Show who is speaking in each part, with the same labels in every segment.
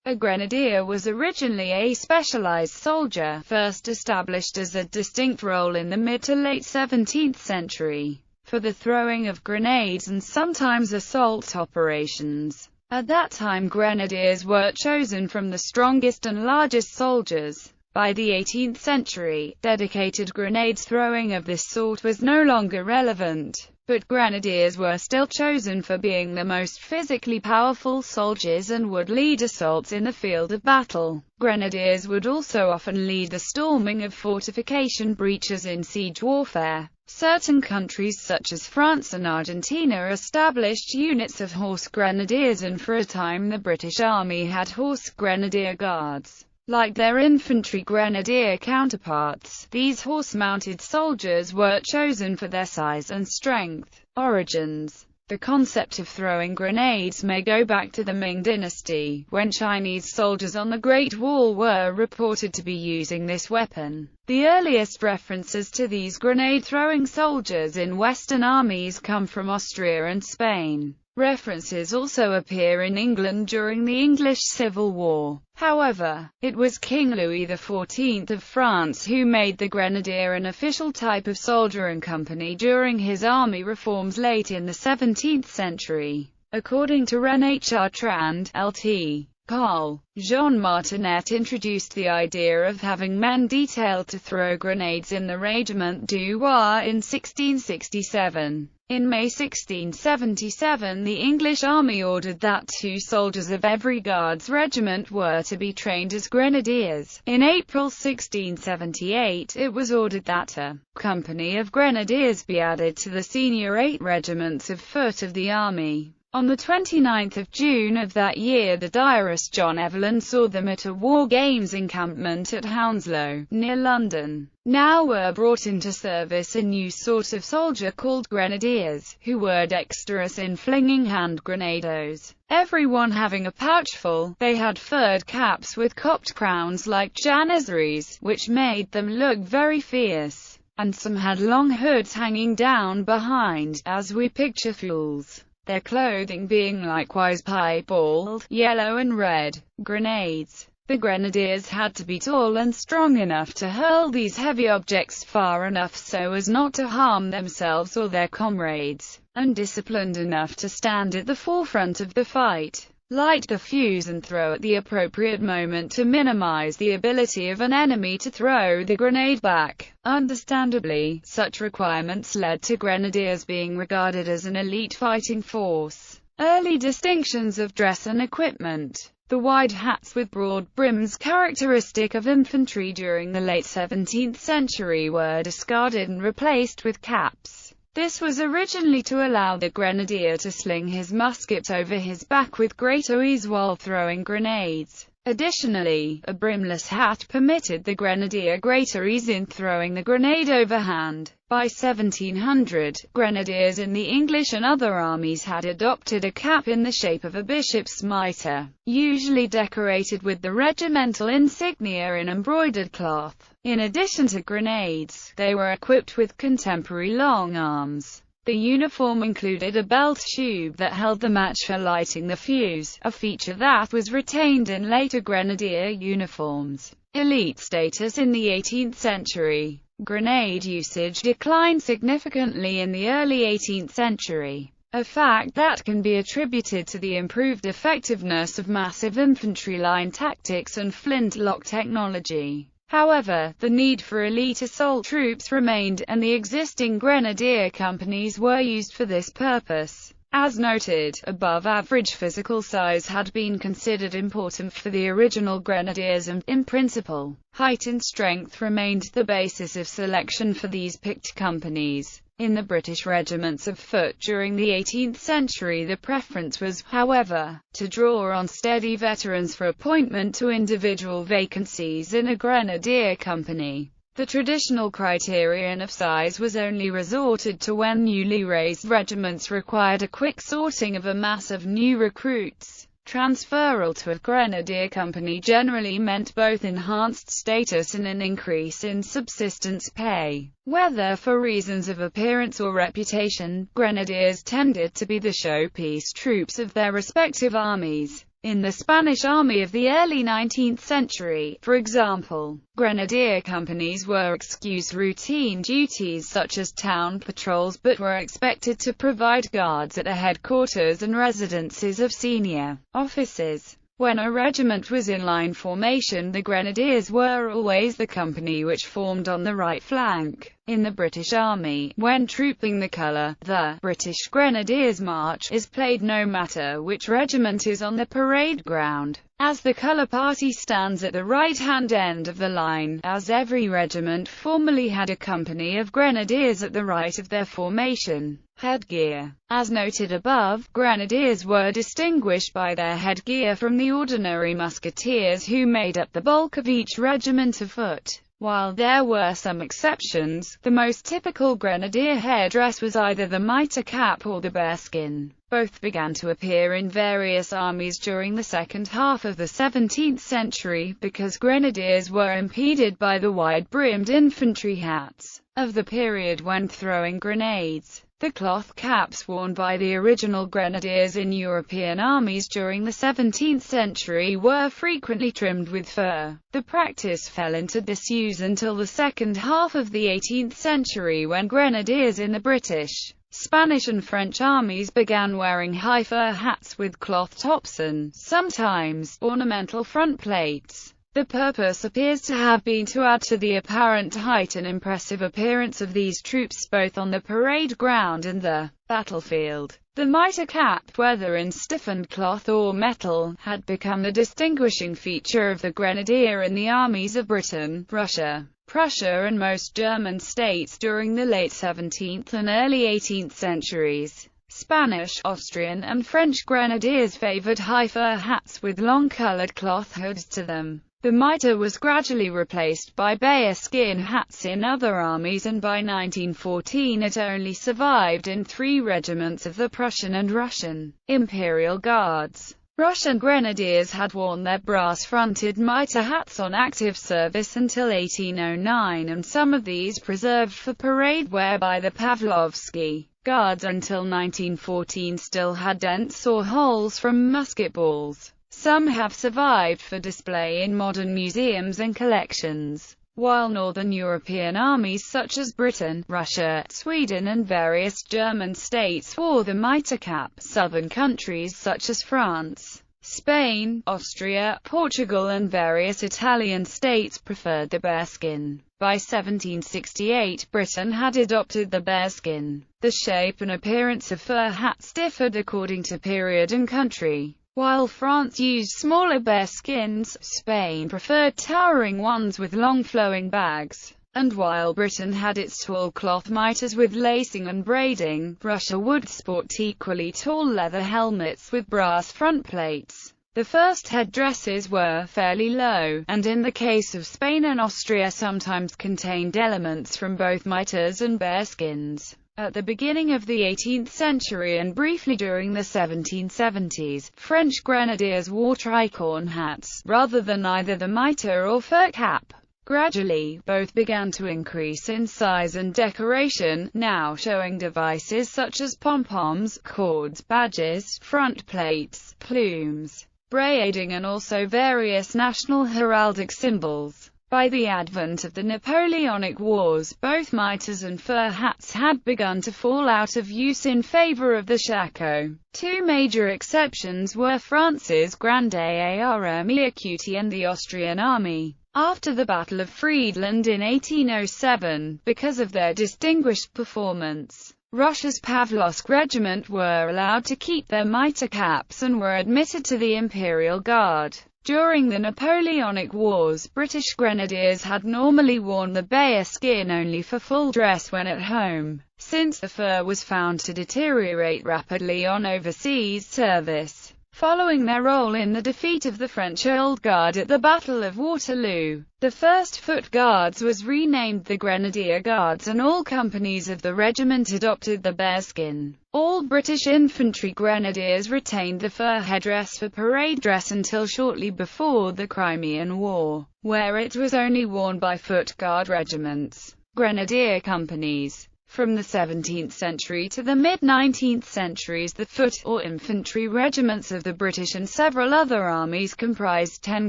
Speaker 1: A grenadier was originally a specialized soldier, first established as a distinct role in the mid to late 17th century, for the throwing of grenades and sometimes assault operations. At that time grenadiers were chosen from the strongest and largest soldiers. By the 18th century, dedicated grenade throwing of this sort was no longer relevant, but grenadiers were still chosen for being the most physically powerful soldiers and would lead assaults in the field of battle. Grenadiers would also often lead the storming of fortification breaches in siege warfare. Certain countries such as France and Argentina established units of horse grenadiers, and for a time the British Army had horse grenadier guards. Like their infantry grenadier counterparts, these horse-mounted soldiers were chosen for their size and strength. Origins. The concept of throwing grenades may go back to the Ming Dynasty, when Chinese soldiers on the Great Wall were reported to be using this weapon. The earliest references to these grenade-throwing soldiers in Western armies come from Austria and Spain. References also appear in England during the English Civil War. However, it was King Louis XIV of France who made the grenadier an official type of soldier and company during his army reforms late in the 17th century. According to R.D.H. Lt. Col. Jean Martinet introduced the idea of having men detailed to throw grenades in the Régiment du Roi in 1667. In May 1677 the English army ordered that 2 soldiers of every Guards regiment were to be trained as grenadiers. In April 1678 it was ordered that a company of grenadiers be added to the senior 8 regiments of foot of the army. On the 29th of June of that year the diarist John Evelyn saw them at a war games encampment at Hounslow, near London. Now were brought into service a new sort of soldier called grenadiers, who were dexterous in flinging hand grenadoes. Everyone having a pouchful, they had furred caps with cocked crowns like janissaries, which made them look very fierce, and some had long hoods hanging down behind, as we picture fools. Their clothing being likewise piebald, yellow and red. Grenades. The grenadiers had to be tall and strong enough to hurl these heavy objects far enough so as not to harm themselves or their comrades, and disciplined enough to stand at the forefront of the fight, light the fuse and throw at the appropriate moment to minimize the ability of an enemy to throw the grenade back. Understandably, such requirements led to grenadiers being regarded as an elite fighting force. Early distinctions of dress and equipment. The wide hats with broad brims characteristic of infantry during the late 17th century were discarded and replaced with caps. This was originally to allow the grenadier to sling his musket over his back with greater ease while throwing grenades. Additionally, a brimless hat permitted the grenadier greater ease in throwing the grenade overhand. By 1700, grenadiers in the English and other armies had adopted a cap in the shape of a bishop's mitre, usually decorated with the regimental insignia in embroidered cloth. In addition to grenades, they were equipped with contemporary long arms. The uniform included a belt tube that held the match for lighting the fuse, a feature that was retained in later grenadier uniforms. Elite status in the 18th century. Grenade usage declined significantly in the early 18th century, a fact that can be attributed to the improved effectiveness of massive infantry line tactics and flintlock technology. However, the need for elite assault troops remained, and the existing grenadier companies were used for this purpose. As noted, above-average physical size had been considered important for the original grenadiers and, in principle, height and strength remained the basis of selection for these picked companies. In the British regiments of foot during the 18th century the preference was, however, to draw on steady veterans for appointment to individual vacancies in a grenadier company. The traditional criterion of size was only resorted to when newly raised regiments required a quick sorting of a mass of new recruits. Transferal to a grenadier company generally meant both enhanced status and an increase in subsistence pay. Whether for reasons of appearance or reputation, grenadiers tended to be the showpiece troops of their respective armies. In the Spanish army of the early 19th century, for example, grenadier companies were excused routine duties such as town patrols but were expected to provide guards at the headquarters and residences of senior officers. When a regiment was in line formation, the Grenadiers were always the company which formed on the right flank. In the British Army, when trooping the colour, the British Grenadiers March is played no matter which regiment is on the parade ground, as the colour party stands at the right-hand end of the line, as every regiment formerly had a company of grenadiers at the right of their formation. Headgear. As noted above, grenadiers were distinguished by their headgear from the ordinary musketeers who made up the bulk of each regiment of foot. While there were some exceptions, the most typical grenadier headdress was either the mitre cap or the bearskin. Both began to appear in various armies during the second half of the 17th century, because grenadiers were impeded by the wide-brimmed infantry hats of the period when throwing grenades. The cloth caps worn by the original grenadiers in European armies during the 17th century were frequently trimmed with fur. The practice fell into disuse until the second half of the 18th century, when grenadiers in the British, Spanish and French armies began wearing high fur hats with cloth tops and, sometimes, ornamental front plates. The purpose appears to have been to add to the apparent height and impressive appearance of these troops both on the parade ground and the battlefield. The mitre cap, whether in stiffened cloth or metal, had become the distinguishing feature of the grenadier in the armies of Britain, Russia, Prussia and most German states during the late 17th and early 18th centuries. Spanish, Austrian and French grenadiers favored high fur hats with long colored cloth hoods to them. The mitre was gradually replaced by bearskin hats in other armies, and by 1914 it only survived in 3 regiments of the Prussian and Russian Imperial Guards. Russian grenadiers had worn their brass-fronted mitre hats on active service until 1809, and some of these preserved for parade wear by the Pavlovsky Guards until 1914 still had dents or holes from musket balls. Some have survived for display in modern museums and collections. While northern European armies such as Britain, Russia, Sweden and various German states wore the mitre cap, southern countries such as France, Spain, Austria, Portugal and various Italian states preferred the bearskin. By 1768, Britain had adopted the bearskin. The shape and appearance of fur hats differed according to period and country. While France used smaller bearskins, Spain preferred towering ones with long flowing bags. And while Britain had its tall cloth mitres with lacing and braiding, Russia would sport equally tall leather helmets with brass front plates. The first headdresses were fairly low, and in the case of Spain and Austria sometimes contained elements from both mitres and bearskins. At the beginning of the 18th century and briefly during the 1770s, French grenadiers wore tricorn hats, rather than either the mitre or fur cap. Gradually, both began to increase in size and decoration, now showing devices such as pom-poms, cords, badges, front plates, plumes, braiding and also various national heraldic symbols. By the advent of the Napoleonic Wars, both mitres and fur hats had begun to fall out of use in favour of the shako. 2 major exceptions were France's Grenadier Armée Acute and the Austrian army. After the Battle of Friedland in 1807, because of their distinguished performance, Russia's Pavlovsk regiment were allowed to keep their mitre caps and were admitted to the Imperial Guard. During the Napoleonic Wars, British grenadiers had normally worn the bearskin only for full dress when at home, since the fur was found to deteriorate rapidly on overseas service. Following their role in the defeat of the French Old Guard at the Battle of Waterloo, the 1st Foot Guards was renamed the Grenadier Guards and all companies of the regiment adopted the bearskin. All British infantry grenadiers retained the fur headdress for parade dress until shortly before the Crimean War, where it was only worn by Foot Guard regiments. Grenadier companies. From the 17th century to the mid-19th centuries, the foot, or infantry regiments of the British and several other armies comprised 10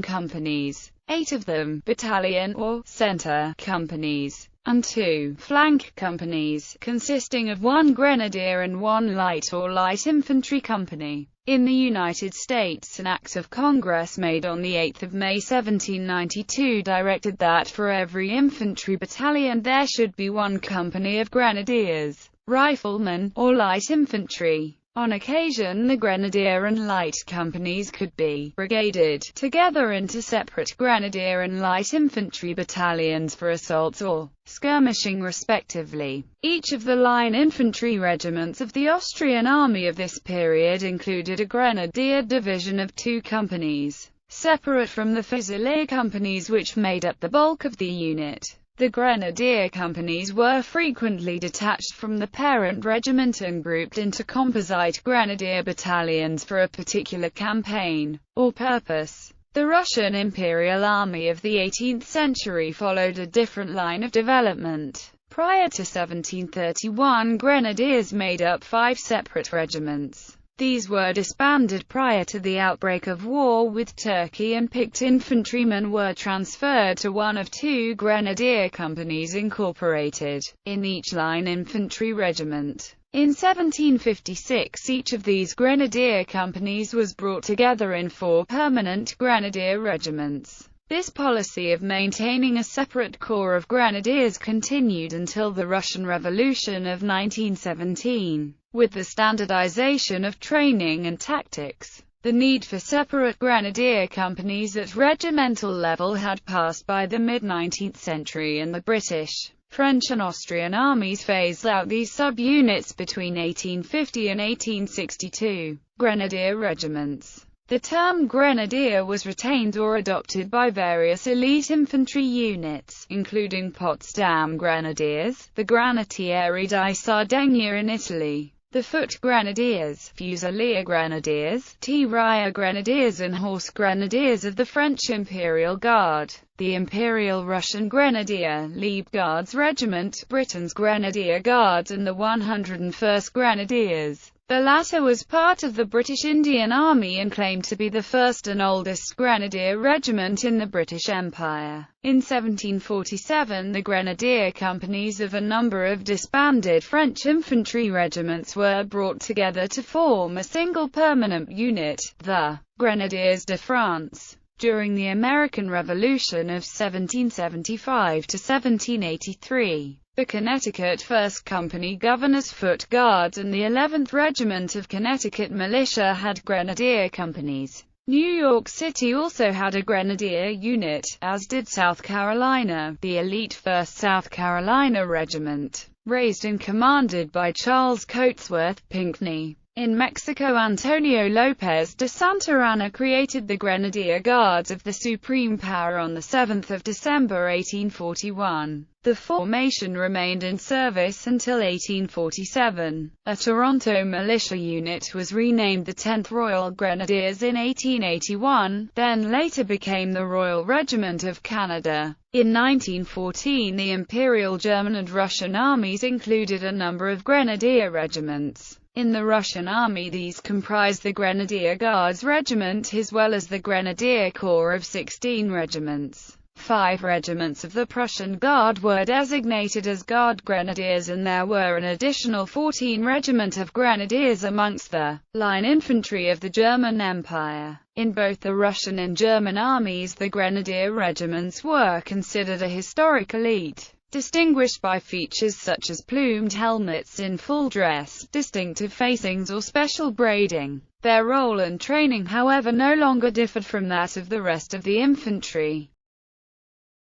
Speaker 1: companies, 8 of them battalion or centre companies, and 2 flank companies, consisting of 1 grenadier and 1 light or light infantry company. In the United States, an Act of Congress made on 8 May 1792 directed that for every infantry battalion there should be 1 company of grenadiers, riflemen, or light infantry. On occasion, the grenadier and light companies could be brigaded together into separate grenadier and light infantry battalions for assaults or skirmishing respectively. Each of the line infantry regiments of the Austrian army of this period included a grenadier division of 2 companies, separate from the fusilier companies which made up the bulk of the unit. The grenadier companies were frequently detached from the parent regiment and grouped into composite grenadier battalions for a particular campaign or purpose. The Russian Imperial Army of the 18th century followed a different line of development. Prior to 1731, grenadiers made up 5 separate regiments. These were disbanded prior to the outbreak of war with Turkey, and picked infantrymen were transferred to one of 2 grenadier companies incorporated in each line infantry regiment. In 1756, each of these grenadier companies was brought together in 4 permanent grenadier regiments. This policy of maintaining a separate corps of grenadiers continued until the Russian Revolution of 1917. With the standardization of training and tactics, the need for separate grenadier companies at regimental level had passed by the mid-19th century, and the British, French and Austrian armies phased out these subunits between 1850 and 1862. Grenadier regiments. The term grenadier was retained or adopted by various elite infantry units, including Potsdam Grenadiers, the Granatieri di Sardegna in Italy, the Foot Grenadiers, Fusilier Grenadiers, Tirailleur Grenadiers and Horse Grenadiers of the French Imperial Guard, the Imperial Russian Grenadier, Leibgardes Regiment, Britain's Grenadier Guards and the 101st Grenadiers. The latter was part of the British Indian Army and claimed to be the first and oldest grenadier regiment in the British Empire. In 1747, the grenadier companies of a number of disbanded French infantry regiments were brought together to form a single permanent unit, the Grenadiers de France. During the American Revolution of 1775 to 1783, the Connecticut 1st Company Governor's Foot Guards and the 11th Regiment of Connecticut Militia had grenadier companies. New York City also had a grenadier unit, as did South Carolina, the elite 1st South Carolina Regiment, raised and commanded by Charles Cotesworth Pinckney. In Mexico, Antonio López de Santa Anna created the Grenadier Guards of the Supreme Power on 7 December 1841. The formation remained in service until 1847. A Toronto militia unit was renamed the 10th Royal Grenadiers in 1881, then later became the Royal Regiment of Canada. In 1914, the Imperial German and Russian armies included a number of grenadier regiments. In the Russian army, these comprised the Grenadier Guards Regiment as well as the Grenadier Corps of 16 regiments. 5 regiments of the Prussian Guard were designated as Guard Grenadiers, and there were an additional 14 regiment of Grenadiers amongst the line infantry of the German Empire. In both the Russian and German armies, the Grenadier regiments were considered a historic elite, distinguished by features such as plumed helmets in full dress, distinctive facings or special braiding. Their role and training, however, no longer differed from that of the rest of the infantry.